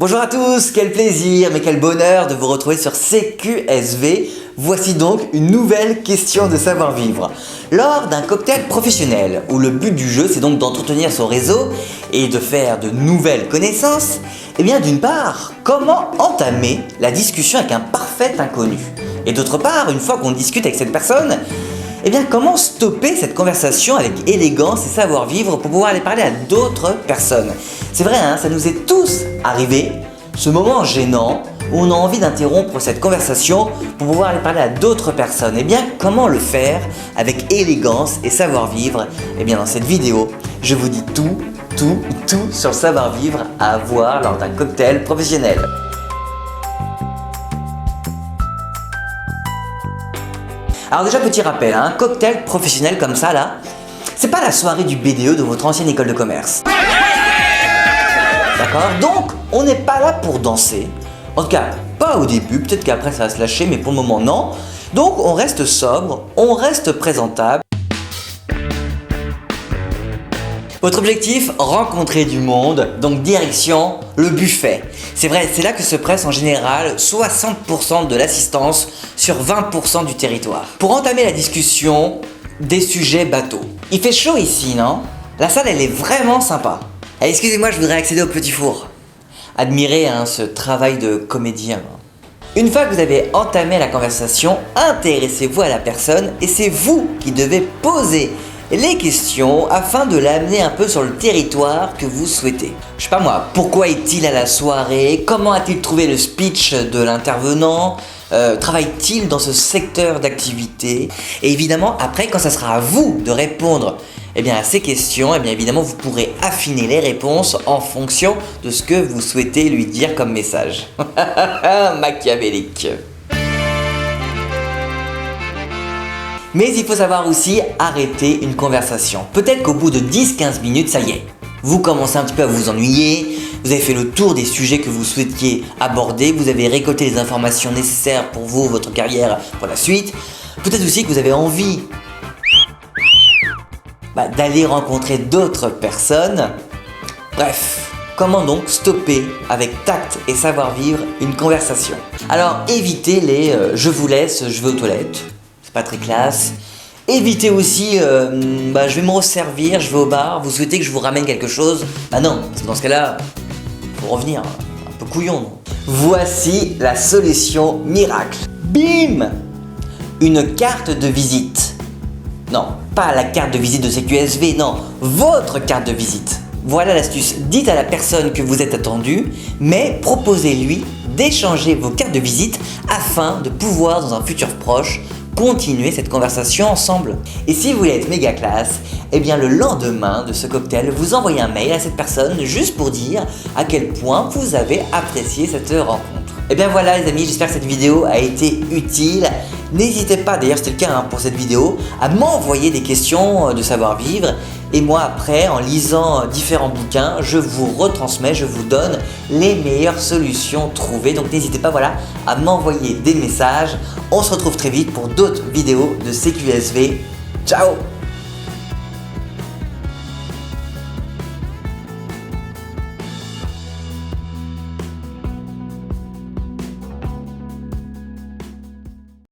Bonjour à tous, quel plaisir, mais quel bonheur de vous retrouver sur CQSV. Voici donc une nouvelle question de savoir-vivre. Lors d'un cocktail professionnel, où le but du jeu c'est donc d'entretenir son réseau et de faire de nouvelles connaissances, eh bien d'une part, comment entamer la discussion avec un parfait inconnu? Et d'autre part, une fois qu'on discute avec cette personne, eh bien comment stopper cette conversation avec élégance et savoir-vivre pour pouvoir aller parler à d'autres personnes? C'est vrai, hein, ça nous est tous arrivé, ce moment gênant où on a envie d'interrompre cette conversation pour pouvoir aller parler à d'autres personnes. Eh bien comment le faire avec élégance et savoir-vivre? Eh bien dans cette vidéo, je vous dis tout sur le savoir-vivre à avoir lors d'un cocktail professionnel. Alors déjà petit rappel, un cocktail professionnel comme ça là, c'est pas la soirée du BDE de votre ancienne école de commerce. D'accord? Donc on n'est pas là pour danser. En tout cas, pas au début, peut-être qu'après ça va se lâcher, mais pour le moment non. Donc on reste sobre, on reste présentable. Votre objectif, rencontrer du monde, donc direction le buffet. C'est vrai, c'est là que se presse en général 60% de l'assistance sur 20% du territoire. Pour entamer la discussion des sujets bateaux. Il fait chaud ici, non? La salle, elle est vraiment sympa. Eh, excusez-moi, je voudrais accéder au petit four. Admirez ce travail de comédien. Une fois que vous avez entamé la conversation, intéressez-vous à la personne et c'est vous qui devez poser les questions afin de l'amener un peu sur le territoire que vous souhaitez. Je sais pas moi, pourquoi est-il à la soirée? Comment a-t-il trouvé le speech de l'intervenant? Travaille-t-il dans ce secteur d'activité? Et évidemment, après, quand ça sera à vous de répondre à ces questions, évidemment, vous pourrez affiner les réponses en fonction de ce que vous souhaitez lui dire comme message. Machiavélique. Mais il faut savoir aussi arrêter une conversation. Peut-être qu'au bout de 10-15 minutes, ça y est, vous commencez un petit peu à vous ennuyer, vous avez fait le tour des sujets que vous souhaitiez aborder, vous avez récolté les informations nécessaires pour vous, votre carrière, pour la suite. Peut-être aussi que vous avez envie d'aller rencontrer d'autres personnes. Bref, comment donc stopper avec tact et savoir-vivre une conversation? Alors évitez les je vous laisse, je vais aux toilettes. Pas très classe. Évitez aussi je vais me resservir, je vais au bar, vous souhaitez que je vous ramène quelque chose? Non, parce que dans ce cas-là, faut revenir un peu couillon, non? Voici la solution miracle. Bim! Une carte de visite. Non, pas la carte de visite de CQSV, non, votre carte de visite. Voilà l'astuce. Dites à la personne que vous êtes attendu, mais proposez-lui d'échanger vos cartes de visite afin de pouvoir, dans un futur proche, continuer cette conversation ensemble. Et si vous voulez être méga classe, le lendemain de ce cocktail, vous envoyez un mail à cette personne juste pour dire à quel point vous avez apprécié cette rencontre. Voilà les amis, j'espère que cette vidéo a été utile. N'hésitez pas, d'ailleurs c'était le cas pour cette vidéo, à m'envoyer des questions de savoir-vivre. Et moi après, en lisant différents bouquins, je vous retransmets, je vous donne les meilleures solutions trouvées. Donc n'hésitez pas à m'envoyer des messages. On se retrouve très vite pour d'autres vidéos de CQSV. Ciao!